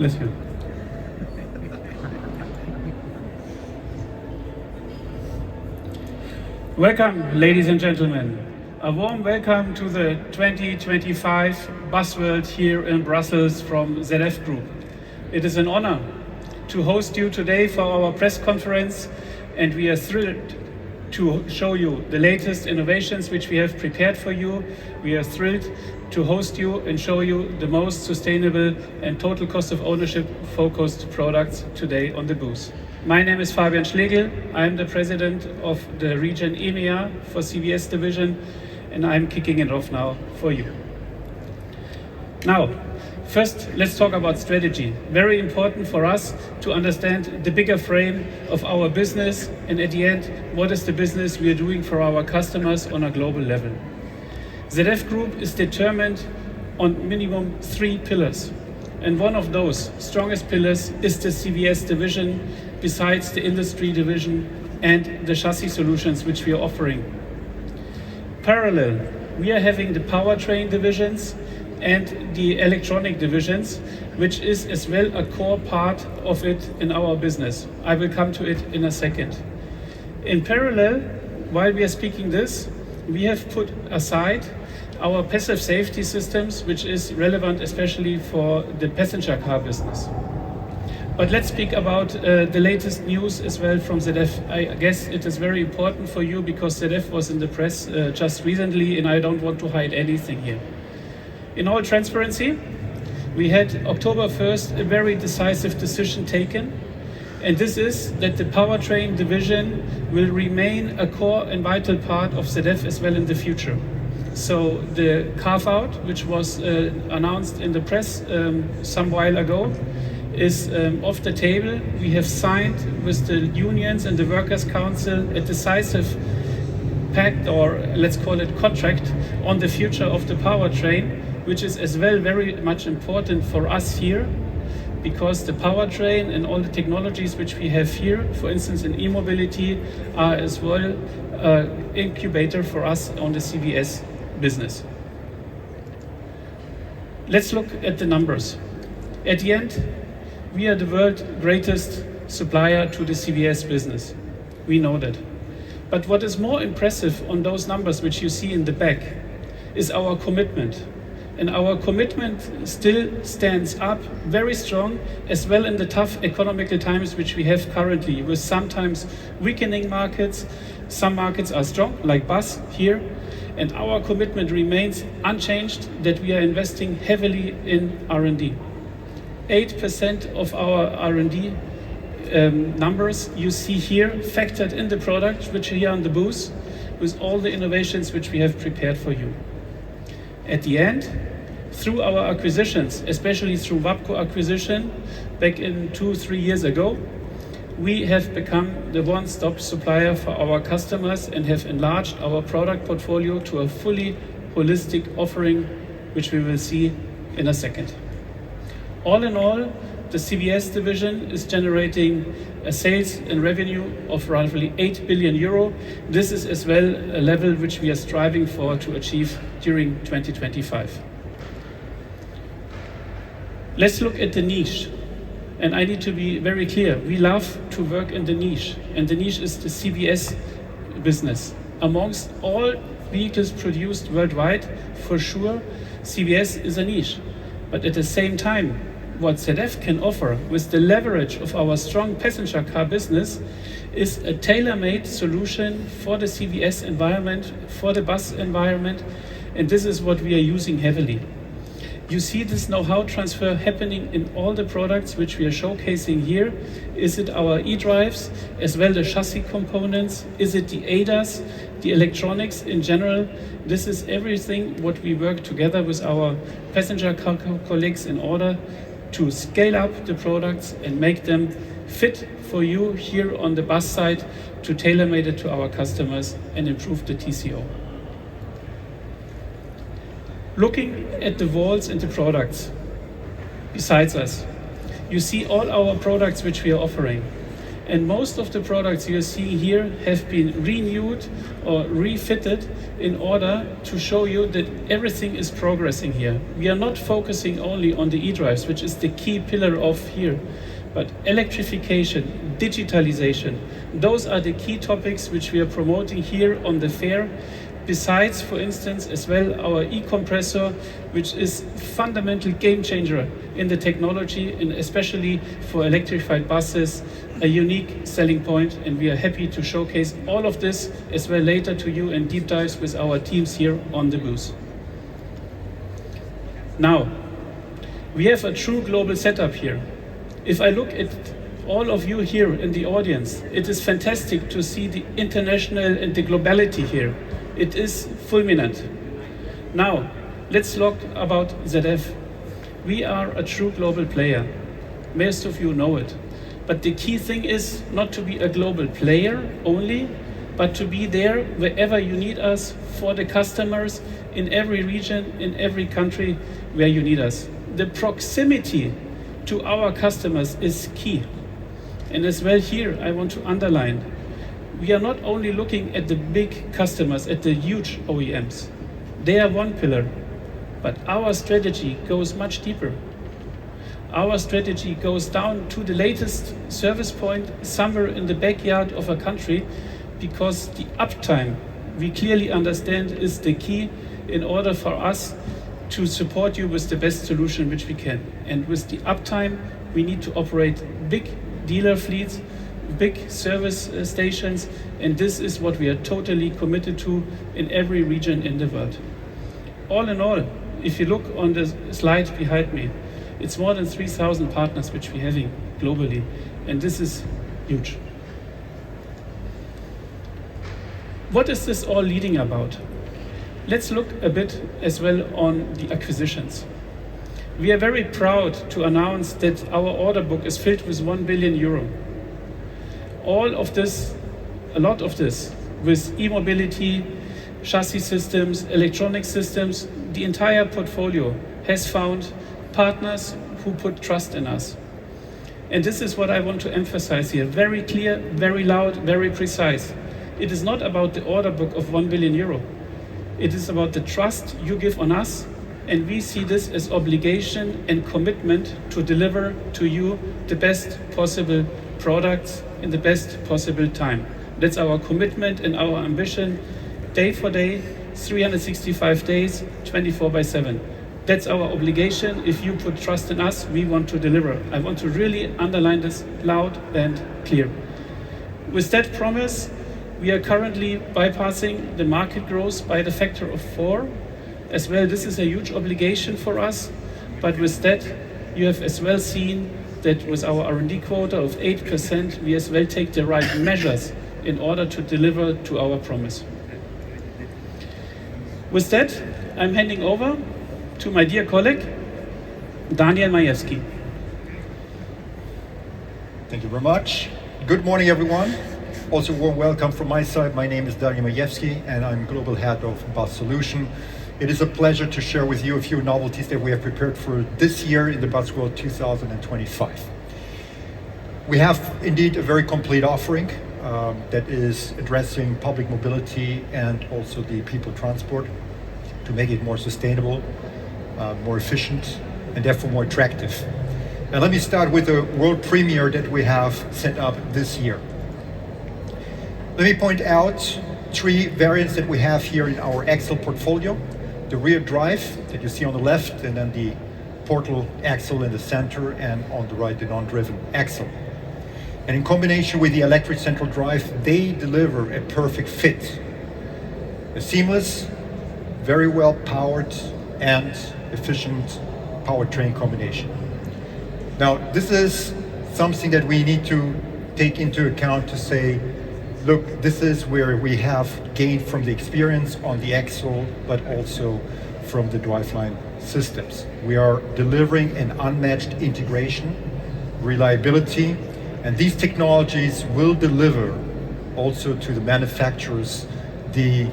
Bless you. Welcome, ladies and gentlemen. A warm welcome to the 2025 Busworld here in Brussels from ZF Group. It is an honor to host you today for our press conference, and we are thrilled to show you the latest innovations which we have prepared for you. We are thrilled to host you and show you the most sustainable and total cost of ownership focused products today on the booth. My name is Fabian Schlegel. I am the president of the region EMEA for CVS division, and I'm kicking it off now for you. Now, first, let's talk about strategy. Very important for us to understand the bigger frame of our business, and at the end, what is the business we are doing for our customers on a global level. ZF Group is determined on minimum 3 pillars. And one of those strongest pillars is the CVS division, besides the industry division and the chassis solutions which we are offering. Parallel, we are having the powertrain divisions and the electronic divisions, which is as well a core part of it in our business. I will come to it in a second. In parallel, while we are speaking this, we have put aside our passive safety systems, which is relevant especially for the passenger car business. But let's speak about the latest news as well from ZF. I guess it is very important for you because ZF was in the press just recently, and I don't want to hide anything here. In all transparency, we had October 1st a very decisive decision taken, and this is that the powertrain division will remain a core and vital part of ZF as well in the future. So the carve-out, which was announced in the press some while ago, is off the table. We have signed with the unions and the Workers' Council a decisive pact, or let's call it contract, on the future of the powertrain, which is as well very much important for us here, because the powertrain and all the technologies which we have here, for instance in e-mobility, are as well incubator for us on the CVS business. Let's look at the numbers. At the end, we are the world's greatest supplier to the CVS business. We know that. But what is more impressive on those numbers which you see in the back is our commitment. And our commitment still stands up very strong, as well in the tough economical times which we have currently, with sometimes weakening markets. Some markets are strong, like bus here, and our commitment remains unchanged that we are investing heavily in R&D. 8% of our R&D numbers you see here factored in the product which are here on the booth, with all the innovations which we have prepared for you. At the end, through our acquisitions, especially through WABCO acquisition back in 2-3 years ago, we have become the one-stop supplier for our customers and have enlarged our product portfolio to a fully holistic offering, which we will see in a second. All in all, the CVS division is generating a sales and revenue of roughly 8 billion euro. This is as well a level which we are striving for to achieve during 2025. Let's look at the niche. And I need to be very clear, we love to work in the niche, and the niche is the CVS business. Amongst all vehicles produced worldwide, for sure, CVS is a niche. But at the same time, what ZF can offer with the leverage of our strong passenger car business is a tailor-made solution for the CVS environment, for the bus environment, and this is what we are using heavily. You see this know-how transfer happening in all the products which we are showcasing here. Is it our e-drives, as well the chassis components? Is it the ADAS, the electronics in general? This is everything what we work together with our passenger car colleagues in order to scale up the products and make them fit for you here on the bus side, to tailor-made it to our customers and improve the TCO. Looking at the walls and the products besides us, you see all our products which we are offering. And most of the products you see here have been renewed or refitted in order to show you that everything is progressing here. We are not focusing only on the e-drives, which is the key pillar of here, but electrification, digitalization, those are the key topics which we are promoting here on the fair. Besides, for instance, as well, our e-compressor, which is fundamental game changer in the technology, and especially for electrified buses, a unique selling point, and we are happy to showcase all of this as well later to you in deep dives with our teams here on the booth. Now, we have a true global setup here. If I look at all of you here in the audience, it is fantastic to see the international and the globality here. It is fulminant. Now, let's talk about ZF. We are a true global player. Most of you know it. But the key thing is not to be a global player only, but to be there wherever you need us for the customers in every region, in every country where you need us. The proximity to our customers is key. And as well here, I want to underline, we are not only looking at the big customers, at the huge OEMs. They are one pillar, but our strategy goes much deeper. Our strategy goes down to the latest service point somewhere in the backyard of a country, because the uptime, we clearly understand, is the key in order for us to support you with the best solution which we can. And with the uptime, we need to operate big dealer fleets, big service stations, and this is what we are totally committed to in every region in the world. All in all, if you look on the slide behind me, it's more than 3,000 partners which we're having globally, and this is huge. What is this all leading about? Let's look a bit as well on the acquisitions. We are very proud to announce that our order book is filled with 1 billion euro. All of this, a lot of this, with e-mobility, chassis systems, electronic systems, the entire portfolio has found partners who put trust in us. And this is what I want to emphasize here. Very clear, very loud, very precise. It is not about the order book of 1 billion euro. It is about the trust you give on us, and we see this as obligation and commitment to deliver to you the best possible products in the best possible time. That's our commitment and our ambition, day for day, 365 days, 24/7. That's our obligation. If you put trust in us, we want to deliver. I want to really underline this loud and clear. With that promise, we are currently bypassing the market growth by the factor of 4. As well, this is a huge obligation for us, but with that, you have as well seen that with our R&D quota of 8%, we as well take the right measures in order to deliver to our promise. With that, I'm handing over to my dear colleague, Daniel Majewski. Thank you very much. Good morning, everyone. Also, warm welcome from my side. My name is Daniel Majewski, and I'm Global Head of Bus Solution. It is a pleasure to share with you a few novelties that we have prepared for this year in the Busworld 2025. We have indeed a very complete offering that is addressing public mobility and also the people transport to make it more sustainable, more efficient, and therefore more attractive. Now let me start with the world premiere that we have set up this year. Let me point out 3 variants that we have here in our axle portfolio. The rear drive that you see on the left, and then the portal axle in the center, and on the right, the non-driven axle. And in combination with the electric central drive, they deliver a perfect fit. A seamless, very well powered and efficient powertrain combination. Now, this is something that we need to take into account to say, look, this is where we have gained from the experience on the axle, but also from the driveline systems. We are delivering an unmatched integration, reliability, and these technologies will deliver also to the manufacturers the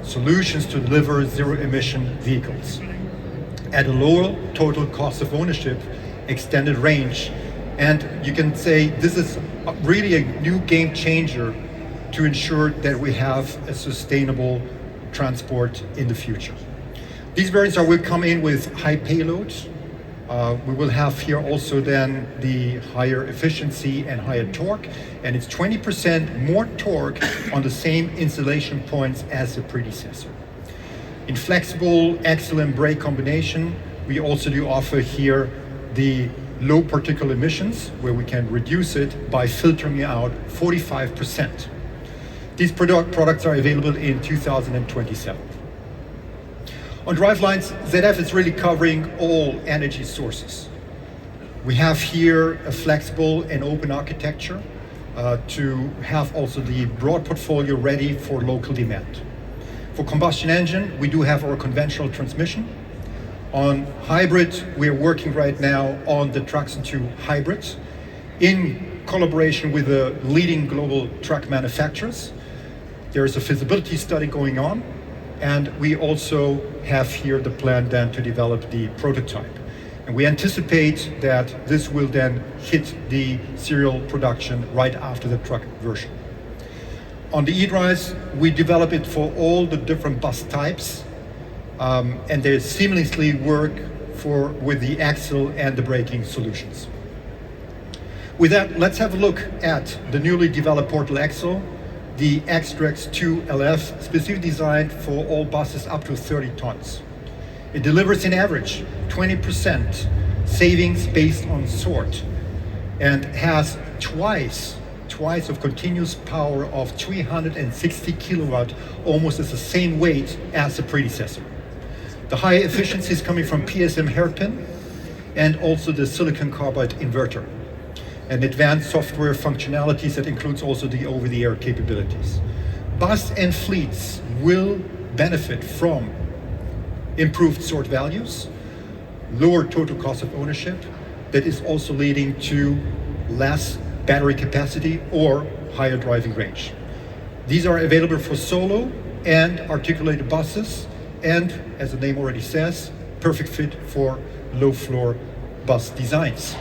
solutions to deliver zero-emission vehicles at a lower total cost of ownership, extended range, And you can say this is really a new game changer to ensure that we have a sustainable transport in the future. These variants will come in with high payloads. We will have here also then the higher efficiency and higher torque, and it's 20% more torque on the same installation points as the predecessor. In flexible axle and brake combination, we also do offer here the low particulate emissions, where we can reduce it by filtering out 45%. These products are available in 2027. On drivelines, ZF is really covering all energy sources. We have here a flexible and open architecture to have also the broad portfolio ready for local demand. For combustion engine, we do have our conventional transmission. On hybrid, we are working right now on the Traction 2 hybrids in collaboration with the leading global truck manufacturers. There is a feasibility study going on, and we also have here the plan then to develop the prototype. And we anticipate that this will then hit the serial production right after the truck version. On the e-drives, we develop it for all the different bus types, and they seamlessly work with the axle and the braking solutions. With that, let's have a look at the newly developed portal axle, the Xtrax 2 LF, specifically designed for all buses up to 30 tons. It delivers in average 20% savings based on sort, and has twice of continuous power of 360 kilowatt, almost as the same weight as the predecessor. The high efficiency is coming from PSM hairpin and also the silicon carbide inverter, and advanced software functionalities that includes also the over-the-air capabilities. Bus and fleets will benefit from improved sort values, lower total cost of ownership, that is also leading to less battery capacity or higher driving range. These are available for solo and articulated buses, and as the name already says, perfect fit for low floor bus designs.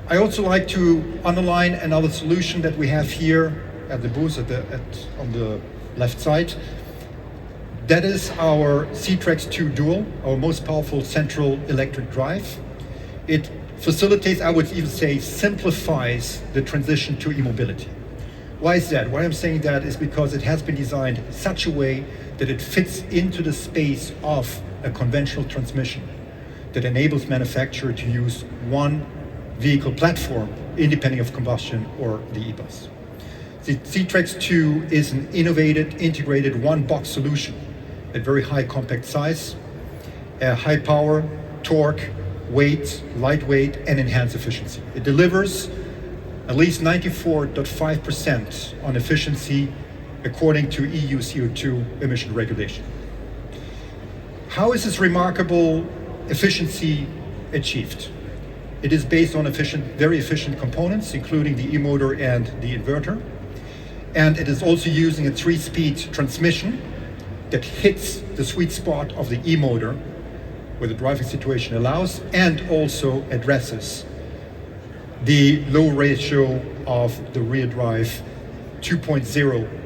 I also like to underline another solution that we have here at the booth on the left side. That is our C-Trax 2 Dual, our most powerful central electric drive. It facilitates, I would even say, simplifies the transition to e-mobility. Why is that? Why I'm saying that is because it has been designed such a way that it fits into the space of a conventional transmission that enables manufacturer to use one vehicle platform independent of combustion or the e-bus. The C-Trax 2 is an innovative, integrated one-box solution at very high compact size, high power, torque, weight, lightweight, and enhanced efficiency. It delivers at least 94.5% on efficiency according to EU CO2 emission regulation. How is this remarkable efficiency achieved? It is based on very efficient components, including the e-motor and the inverter. And it is also using a 3-speed transmission that hits the sweet spot of the e-motor where the driving situation allows, and also addresses the low ratio of the rear drive 2.0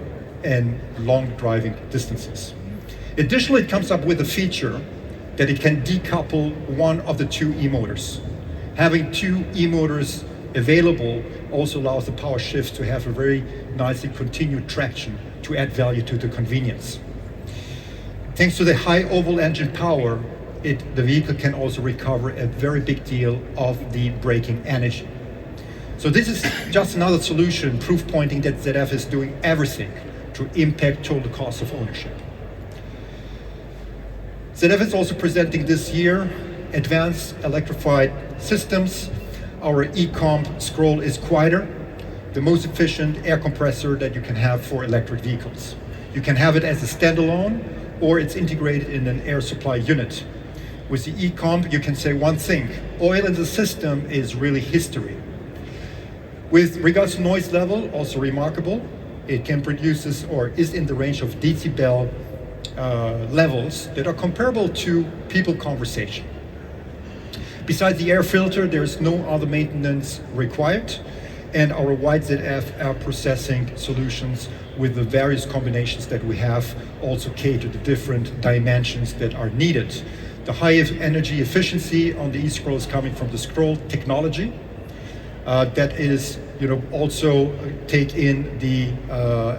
and long driving distances. Additionally, it comes up with a feature that it can decouple one of the two e-motors. Having two e-motors available also allows the power shift to have a very nicely continued traction to add value to the convenience. Thanks to the high oval engine power, the vehicle can also recover a very big deal of the braking energy. So this is just another solution, proof pointing that ZF is doing everything to impact total cost of ownership. ZF is also presenting this year advanced electrified systems. Our e-comp scroll is quieter, the most efficient air compressor that you can have for electric vehicles. You can have it as a standalone, or it's integrated in an air supply unit. With the e-comp, you can say one thing: oil in the system is really history. With regards to noise level, also remarkable, it can produce or is in the range of decibel levels that are comparable to people conversation. Besides the air filter, there is no other maintenance required, and our wide ZF air processing solutions with the various combinations that we have also cater to different dimensions that are needed. The high energy efficiency on the e-scroll is coming from the scroll technology. That is, also take in the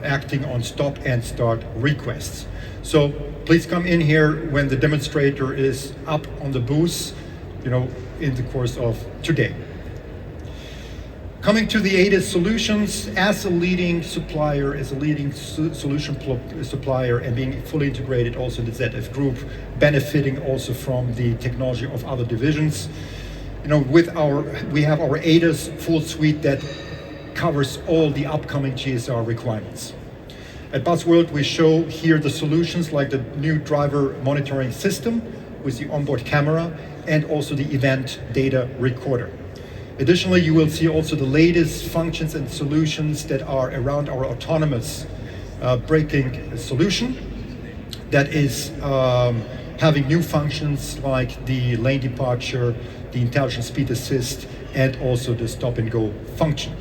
acting on stop and start requests. So please come in here when the demonstrator is up on the booth, in the course of today. Coming to the ADAS solutions, as a leading supplier, as a leading solution supplier, and being fully integrated also in the ZF Group, benefiting also from the technology of other divisions. We have our ADAS full suite that covers all the upcoming GSR requirements. At Busworld, we show here the solutions like the new driver monitoring system with the onboard camera and also the event data recorder. Additionally, you will see also the latest functions and solutions that are around our autonomous braking solution that is having new functions like the lane departure, the intelligent speed assist, and also the stop and go function.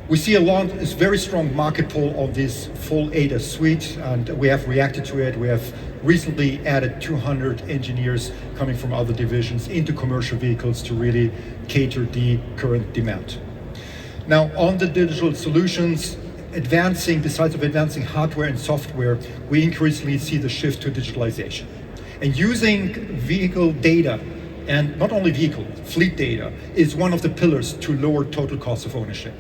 We see a very strong market pull on this full ADAS suite, and we have reacted to it. We have recently added 200 engineers coming from other divisions into commercial vehicles to really cater the current demand. Now, on the digital solutions, besides advancing hardware and software, we increasingly see the shift to digitalization. And using vehicle data, and not only vehicle, fleet data, is one of the pillars to lower total cost of ownership.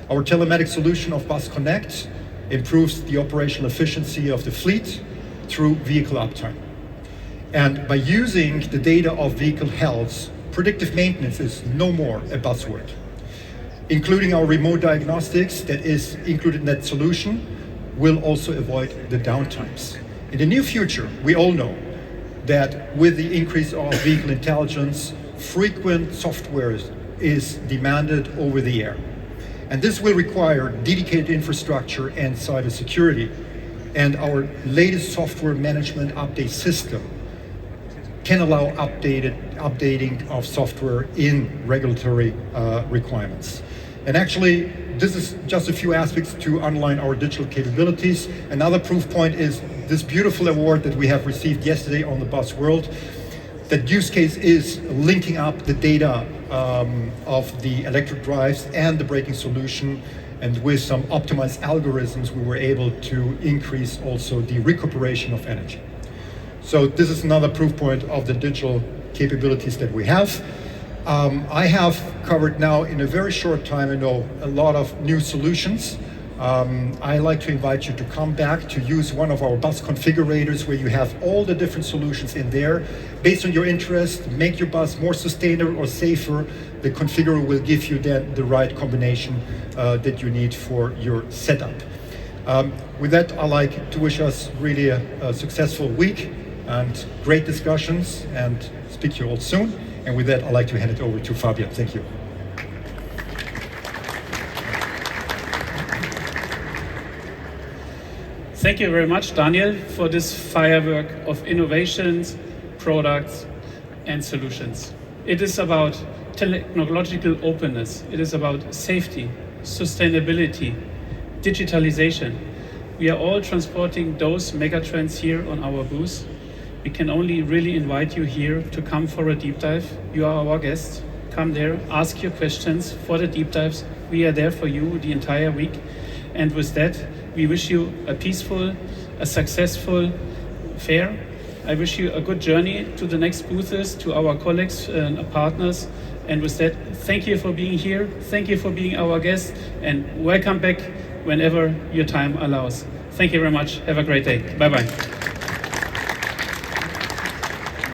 Our telematics solution of Bus Connect improves the operational efficiency of the fleet through vehicle uptime. And by using the data of vehicle health, predictive maintenance is no more a buzzword. Including our remote diagnostics that is included in that solution will also avoid the downtimes. In the near future, we all know that with the increase of vehicle intelligence, frequent software is demanded over the air. And this will require dedicated infrastructure and cybersecurity. And our latest software management update system can allow updating of software in regulatory requirements. And actually, this is just a few aspects to underline our digital capabilities. Another proof point is this beautiful award that we have received yesterday on the Busworld. That use case is linking up the data of the electric drives and the braking solution, and with some optimized algorithms we were able to increase also the recuperation of energy. So this is another proof point of the digital capabilities that we have. I have covered now in a very short time, a lot of new solutions. I like to invite you to come back to use one of our bus configurators where you have all the different solutions in there. Based on your interest, make your bus more sustainable or safer. The configurator will give you then the right combination that you need for your setup. With that, I'd like to wish us really a successful week and great discussions, and speak to you all soon. And with that, I'd like to hand it over to Fabian. Thank you. Thank you very much, Daniel, for this firework of innovations, products, and solutions. It is about technological openness. It is about safety, sustainability, digitalization. We are all transporting those megatrends here on our booth. We can only really invite you here to come for a deep dive. You are our guest. Come there, ask your questions for the deep dives. We are there for you the entire week. And with that, we wish you a peaceful, a successful fair. I wish you a good journey to the next booths, to our colleagues and partners. And with that, thank you for being here. Thank you for being our guest, and welcome back whenever your time allows. Thank you very much. Have a great day. Bye-bye.